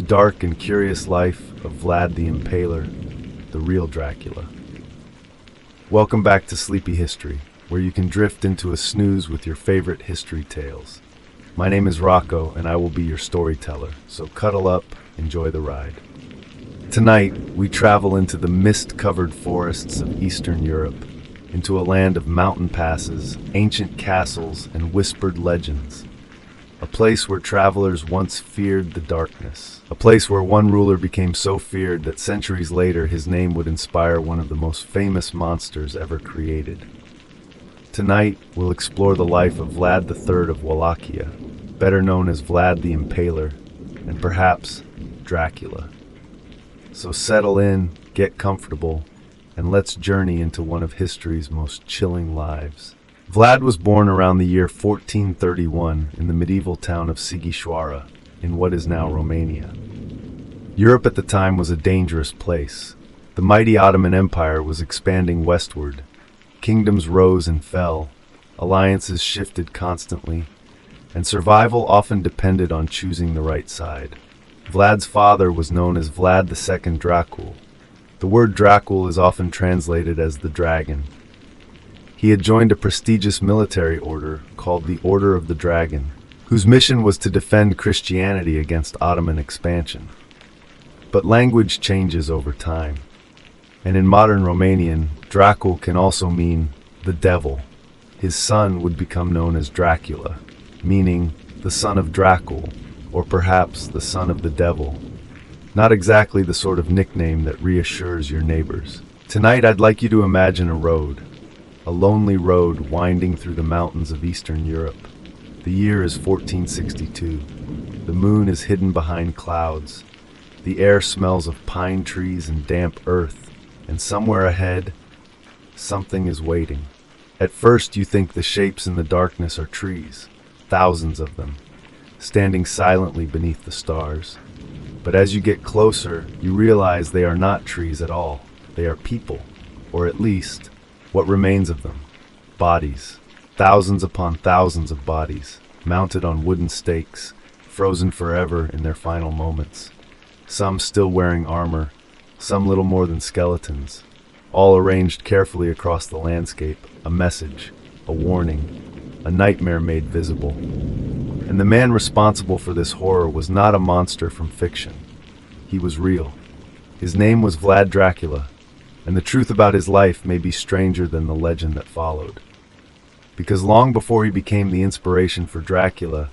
dark and curious life of Vlad the Impaler, the real Dracula. Welcome back to Sleepy History, where you can drift into a snooze with your favorite history tales. My name is Rocco, and I will be your storyteller, so cuddle up, enjoy the ride. Tonight, we travel into the mist-covered forests of Eastern Europe, into a land of mountain passes, ancient castles, and whispered legends. A place where travelers once feared the darkness. A place where one ruler became so feared that centuries later his name would inspire one of the most famous monsters ever created. Tonight, we'll explore the life of Vlad III of Wallachia, better known as Vlad the Impaler, and perhaps Dracula. So settle in, get comfortable, and let's journey into one of history's most chilling lives. Vlad was born around the year 1431 in the medieval town of Sighișoara, in what is now Romania. Europe at the time was a dangerous place. The mighty Ottoman Empire was expanding westward. Kingdoms rose and fell, alliances shifted constantly, and survival often depended on choosing the right side. Vlad's father was known as Vlad II Dracul. The word Dracul is often translated as the dragon. He had joined a prestigious military order called the Order of the Dragon, whose mission was to defend Christianity against Ottoman expansion. But language changes over time, and in modern Romanian, Dracul can also mean the devil. His son would become known as Dracula, meaning the son of Dracul, or perhaps the son of the devil. Not exactly the sort of nickname that reassures your neighbors. Tonight I'd like you to imagine a road. A lonely road winding through the mountains of Eastern Europe. The year is 1462. The moon is hidden behind clouds. The air smells of pine trees and damp earth, and somewhere ahead, something is waiting. At first you think the shapes in the darkness are trees, thousands of them, standing silently beneath the stars. But as you get closer, you realize they are not trees at all. They are people, or at least, what remains of them. Bodies. Thousands upon thousands of bodies, mounted on wooden stakes, frozen forever in their final moments. Some still wearing armor, some little more than skeletons, all arranged carefully across the landscape, a message, a warning, a nightmare made visible. And the man responsible for this horror was not a monster from fiction. He was real. His name was Vlad Dracula, and the truth about his life may be stranger than the legend that followed. Because long before he became the inspiration for Dracula,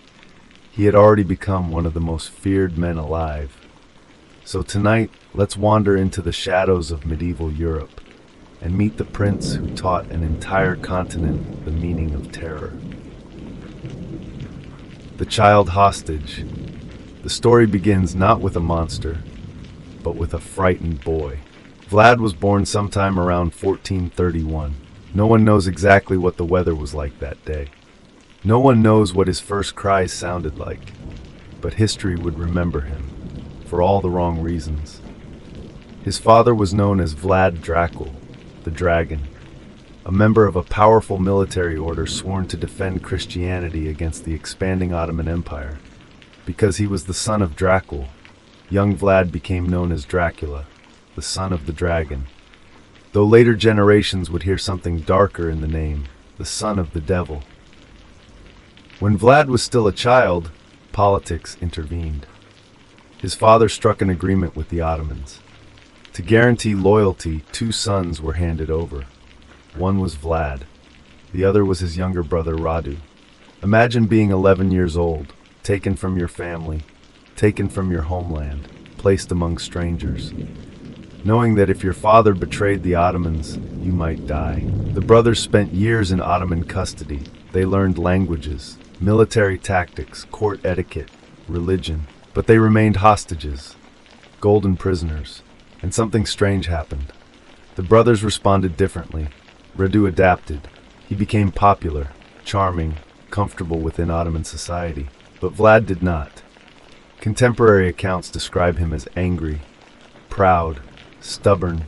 he had already become one of the most feared men alive. So tonight, let's wander into the shadows of medieval Europe and meet the prince who taught an entire continent the meaning of terror. The child hostage. The story begins not with a monster, but with a frightened boy. Vlad was born sometime around 1431. No one knows exactly what the weather was like that day. No one knows what his first cries sounded like, but history would remember him, for all the wrong reasons. His father was known as Vlad Dracul, the Dragon, a member of a powerful military order sworn to defend Christianity against the expanding Ottoman Empire. Because he was the son of Dracul, young Vlad became known as Dracula, the son of the dragon. Though later generations would hear something darker in the name, the son of the devil. When Vlad was still a child, politics intervened. His father struck an agreement with the Ottomans. To guarantee loyalty, two sons were handed over. One was Vlad. The other was his younger brother Radu. Imagine being 11 years old, taken from your family, taken from your homeland, placed among strangers, knowing that if your father betrayed the Ottomans, you might die. The brothers spent years in Ottoman custody. They learned languages, military tactics, court etiquette, religion, but they remained hostages, golden prisoners, and something strange happened. The brothers responded differently. Radu adapted. He became popular, charming, comfortable within Ottoman society, but Vlad did not. Contemporary accounts describe him as angry, proud, stubborn,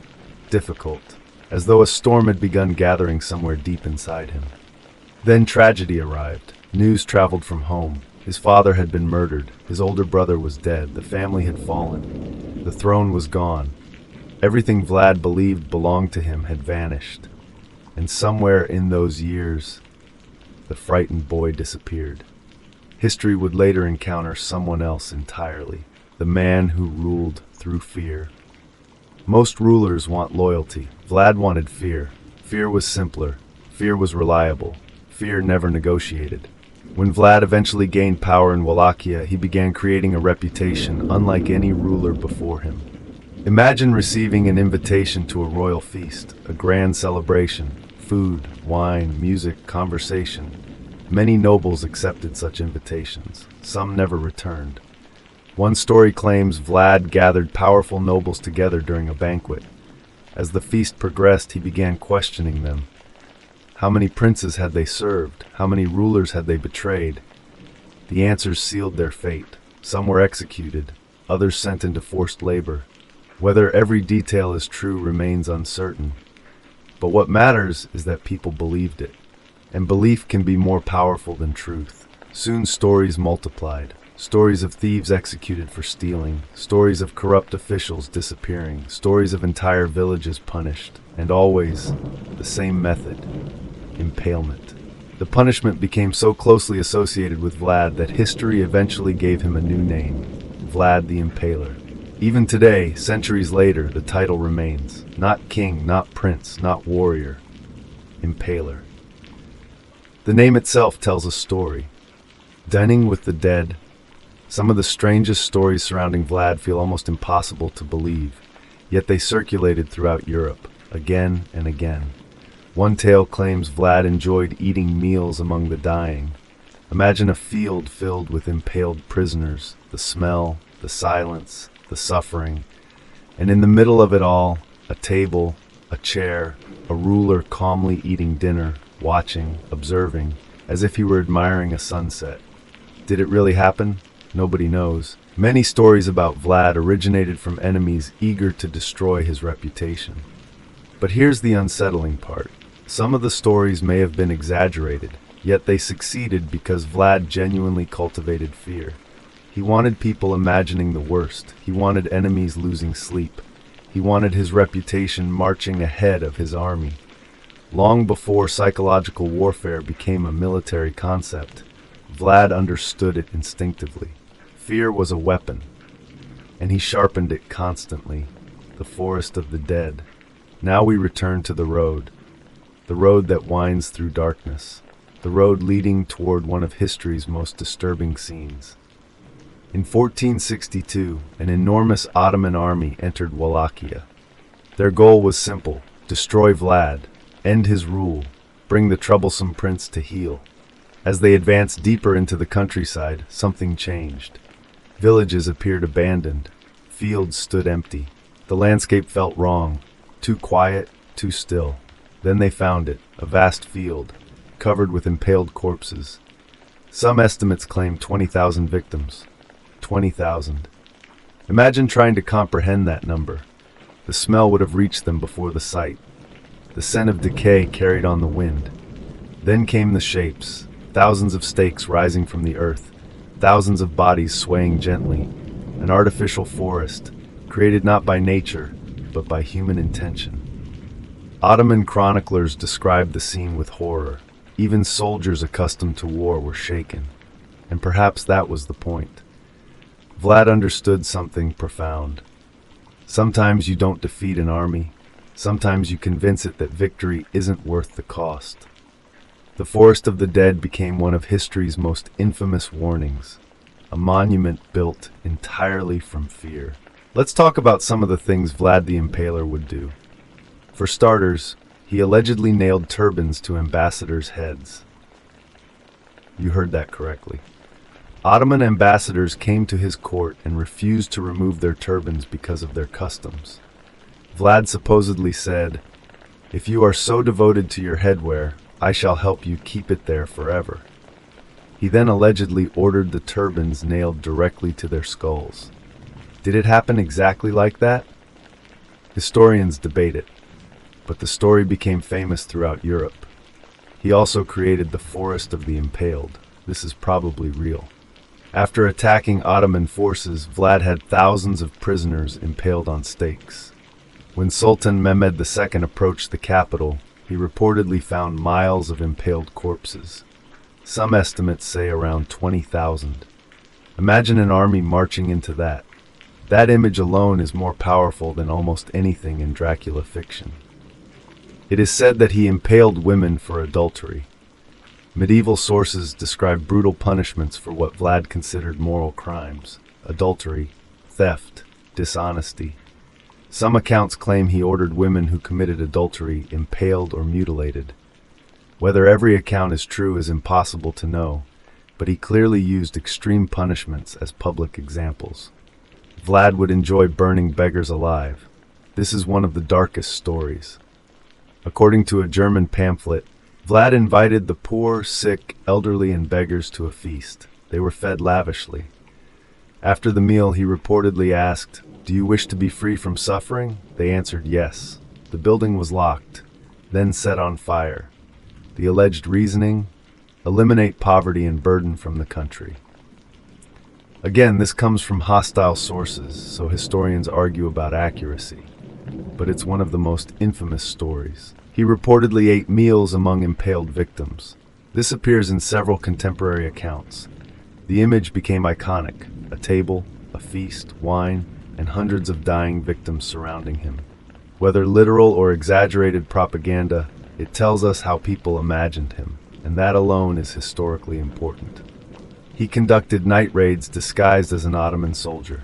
difficult, as though a storm had begun gathering somewhere deep inside him. Then tragedy arrived. News traveled from home. His father had been murdered, his older brother was dead, the family had fallen, the throne was gone. Everything Vlad believed belonged to him had vanished. And somewhere in those years, the frightened boy disappeared. History would later encounter someone else entirely, the man who ruled through fear. Most rulers want loyalty. Vlad wanted fear. Fear was simpler. Fear was reliable. Fear never negotiated. When Vlad eventually gained power in Wallachia, he began creating a reputation unlike any ruler before him. Imagine receiving an invitation to a royal feast, a grand celebration, food, wine, music, conversation. Many nobles accepted such invitations. Some never returned. One story claims Vlad gathered powerful nobles together during a banquet. As the feast progressed, he began questioning them. How many princes had they served? How many rulers had they betrayed? The answers sealed their fate. Some were executed, others sent into forced labor. Whether every detail is true remains uncertain. But what matters is that people believed it. And belief can be more powerful than truth. Soon stories multiplied. Stories of thieves executed for stealing, stories of corrupt officials disappearing, stories of entire villages punished, and always the same method: impalement. The punishment became so closely associated with Vlad that history eventually gave him a new name: Vlad the Impaler. Even today, centuries later, the title remains. Not king, not prince, not warrior. Impaler. The name itself tells a story. Dining with the dead. Some of the strangest stories surrounding Vlad feel almost impossible to believe, yet they circulated throughout Europe, again and again. One tale claims Vlad enjoyed eating meals among the dying. Imagine a field filled with impaled prisoners, the smell, the silence, the suffering, and in the middle of it all, a table, a chair, a ruler calmly eating dinner, watching, observing, as if he were admiring a sunset. Did it really happen? Nobody knows. Many stories about Vlad originated from enemies eager to destroy his reputation. But here's the unsettling part. Some of the stories may have been exaggerated, yet they succeeded because Vlad genuinely cultivated fear. He wanted people imagining the worst. He wanted enemies losing sleep. He wanted his reputation marching ahead of his army. Long before psychological warfare became a military concept, Vlad understood it instinctively. Fear was a weapon, and he sharpened it constantly. The forest of the dead. Now we return to the road that winds through darkness, the road leading toward one of history's most disturbing scenes. In 1462, an enormous Ottoman army entered Wallachia. Their goal was simple: destroy Vlad, end his rule, bring the troublesome prince to heel. As they advanced deeper into the countryside, something changed. Villages appeared abandoned. Fields stood empty. The landscape felt wrong. Too quiet, too still. Then they found it, a vast field, covered with impaled corpses. Some estimates claim 20,000 victims. 20,000. Imagine trying to comprehend that number. The smell would have reached them before the sight. The scent of decay carried on the wind. Then came the shapes, thousands of stakes rising from the earth, thousands of bodies swaying gently, an artificial forest, created not by nature, but by human intention. Ottoman chroniclers described the scene with horror. Even soldiers accustomed to war were shaken. And perhaps that was the point. Vlad understood something profound. Sometimes you don't defeat an army. Sometimes you convince it that victory isn't worth the cost. The Forest of the Dead became one of history's most infamous warnings, a monument built entirely from fear. Let's talk about some of the things Vlad the Impaler would do. For starters, he allegedly nailed turbans to ambassadors' heads. You heard that correctly. Ottoman ambassadors came to his court and refused to remove their turbans because of their customs. Vlad supposedly said, "If you are so devoted to your headwear, I shall help you keep it there forever." He then allegedly ordered the turbans nailed directly to their skulls. Did it happen exactly like that? Historians debate it, but the story became famous throughout Europe. He also created the Forest of the Impaled. This is probably real. After attacking Ottoman forces, Vlad had thousands of prisoners impaled on stakes. When Sultan Mehmed II approached the capital, he reportedly found miles of impaled corpses. Some estimates say around 20,000. Imagine an army marching into that. That image alone is more powerful than almost anything in Dracula fiction. It is said that he impaled women for adultery. Medieval sources describe brutal punishments for what Vlad considered moral crimes: adultery, theft, dishonesty. Some accounts claim he ordered women who committed adultery impaled or mutilated. Whether every account is true is impossible to know, but he clearly used extreme punishments as public examples. Vlad would enjoy burning beggars alive. This is one of the darkest stories. According to a German pamphlet, Vlad invited the poor, sick, elderly, and beggars to a feast. They were fed lavishly. After the meal, he reportedly asked, "Do you wish to be free from suffering?" They answered yes. The building was locked, then set on fire. The alleged reasoning: eliminate poverty and burden from the country. Again, this comes from hostile sources, so historians argue about accuracy. But it's one of the most infamous stories. He reportedly ate meals among impaled victims. This appears in several contemporary accounts. The image became iconic: a table, a feast, wine, and hundreds of dying victims surrounding him. Whether literal or exaggerated propaganda, it tells us how people imagined him, and that alone is historically important. He conducted night raids disguised as an Ottoman soldier.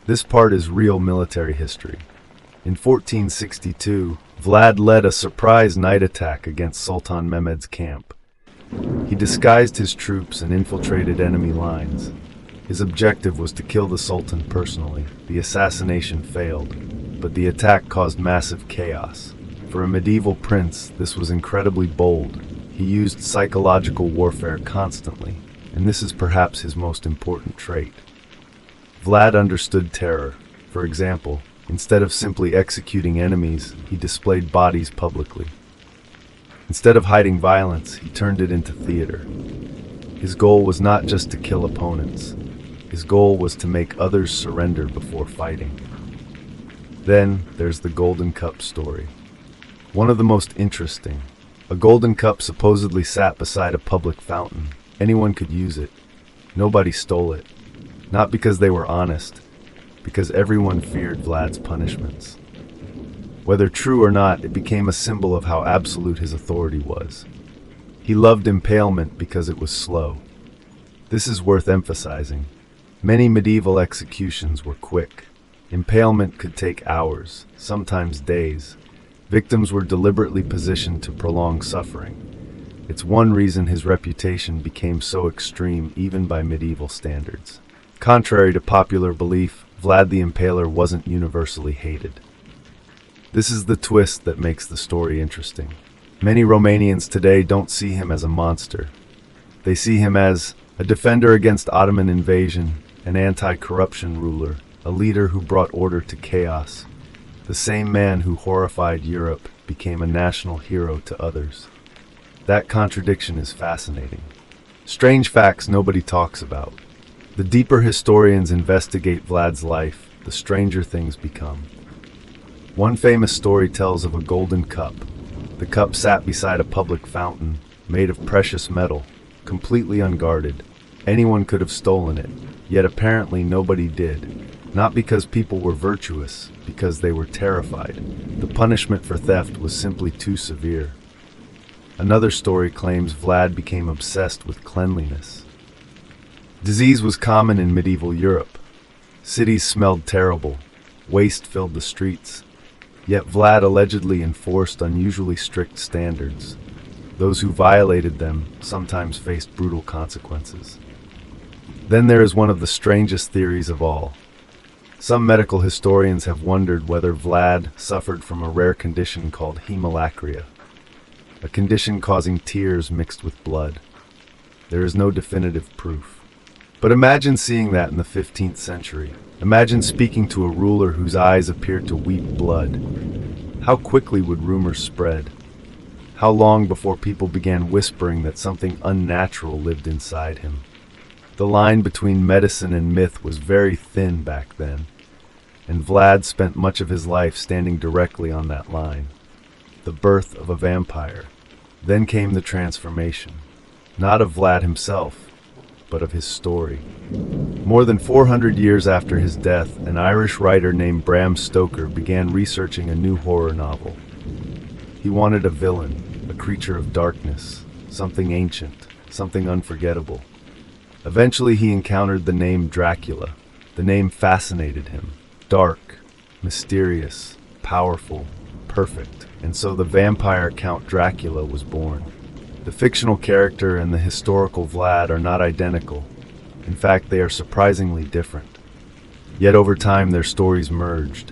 This part is real military history. In 1462, Vlad led a surprise night attack against Sultan Mehmed's camp. He disguised his troops and infiltrated enemy lines. His objective was to kill the Sultan personally. The assassination failed, but the attack caused massive chaos. For a medieval prince, this was incredibly bold. He used psychological warfare constantly, and this is perhaps his most important trait. Vlad understood terror. For example, instead of simply executing enemies, he displayed bodies publicly. Instead of hiding violence, he turned it into theater. His goal was not just to kill opponents. His goal was to make others surrender before fighting. Then there's the Golden Cup story. One of the most interesting. A golden cup supposedly sat beside a public fountain. Anyone could use it. Nobody stole it. Not because they were honest, because everyone feared Vlad's punishments. Whether true or not, it became a symbol of how absolute his authority was. He loved impalement because it was slow. This is worth emphasizing. Many medieval executions were quick. Impalement could take hours, sometimes days. Victims were deliberately positioned to prolong suffering. It's one reason his reputation became so extreme even by medieval standards. Contrary to popular belief, Vlad the Impaler wasn't universally hated. This is the twist that makes the story interesting. Many Romanians today don't see him as a monster. They see him as a defender against Ottoman invasion, an anti-corruption ruler, a leader who brought order to chaos. The same man who horrified Europe became a national hero to others. That contradiction is fascinating. Strange facts nobody talks about. The deeper historians investigate Vlad's life, the stranger things become. One famous story tells of a golden cup. The cup sat beside a public fountain, made of precious metal, completely unguarded. Anyone could have stolen it, yet apparently nobody did. Not because people were virtuous, because they were terrified. The punishment for theft was simply too severe. Another story claims Vlad became obsessed with cleanliness. Disease was common in medieval Europe. Cities smelled terrible. Waste filled the streets. Yet Vlad allegedly enforced unusually strict standards. Those who violated them sometimes faced brutal consequences. Then there is one of the strangest theories of all. Some medical historians have wondered whether Vlad suffered from a rare condition called hemolacria, a condition causing tears mixed with blood. There is no definitive proof. But imagine seeing that in the 15th century. Imagine speaking to a ruler whose eyes appeared to weep blood. How quickly would rumors spread? How long before people began whispering that something unnatural lived inside him? The line between medicine and myth was very thin back then, and Vlad spent much of his life standing directly on that line. The birth of a vampire. Then came the transformation, not of Vlad himself, but of his story. More than 400 years after his death, an Irish writer named Bram Stoker began researching a new horror novel. He wanted a villain, a creature of darkness, something ancient, something unforgettable. Eventually he encountered the name Dracula. The name fascinated him. Dark, mysterious, powerful, perfect. And so the vampire Count Dracula was born. The fictional character and the historical Vlad are not identical. In fact, they are surprisingly different. Yet over time their stories merged.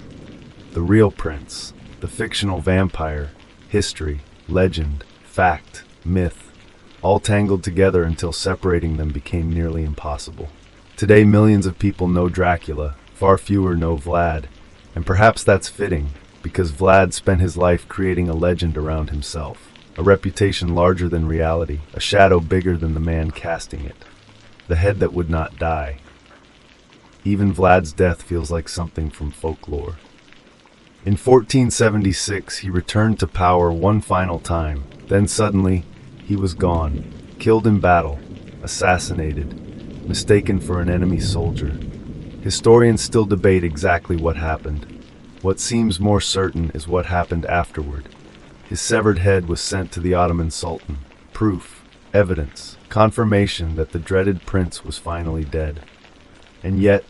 The real prince, the fictional vampire, history, legend, fact, myth, all tangled together until separating them became nearly impossible. Today millions of people know Dracula, far fewer know Vlad, and perhaps that's fitting, because Vlad spent his life creating a legend around himself, a reputation larger than reality, a shadow bigger than the man casting it, the head that would not die. Even Vlad's death feels like something from folklore. In 1476, he returned to power one final time. Then suddenly, he was gone, killed in battle, assassinated, mistaken for an enemy soldier. Historians still debate exactly what happened. What seems more certain is what happened afterward. His severed head was sent to the Ottoman Sultan. Proof, evidence, confirmation that the dreaded prince was finally dead. And yet,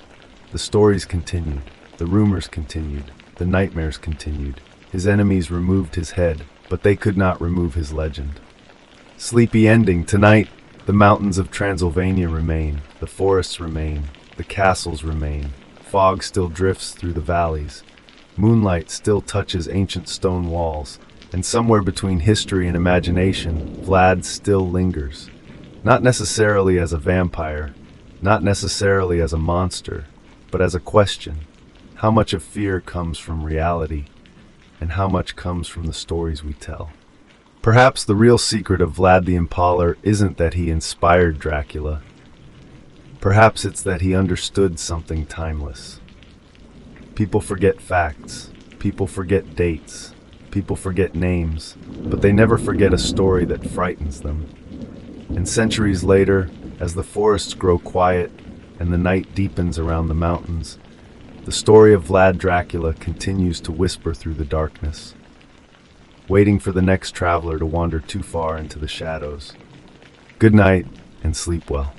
the stories continued, the rumors continued, the nightmares continued. His enemies removed his head, but they could not remove his legend. Sleepy ending. Tonight, the mountains of Transylvania remain, the forests remain, the castles remain. Fog still drifts through the valleys. Moonlight still touches ancient stone walls, and somewhere between history and imagination, Vlad still lingers. Not necessarily as a vampire, not necessarily as a monster, but as a question. How much of fear comes from reality, and how much comes from the stories we tell? Perhaps the real secret of Vlad the Impaler isn't that he inspired Dracula. Perhaps it's that he understood something timeless. People forget facts, people forget dates, people forget names, but they never forget a story that frightens them. And centuries later, as the forests grow quiet and the night deepens around the mountains, the story of Vlad Dracula continues to whisper through the darkness, waiting for the next traveler to wander too far into the shadows. Good night, and sleep well.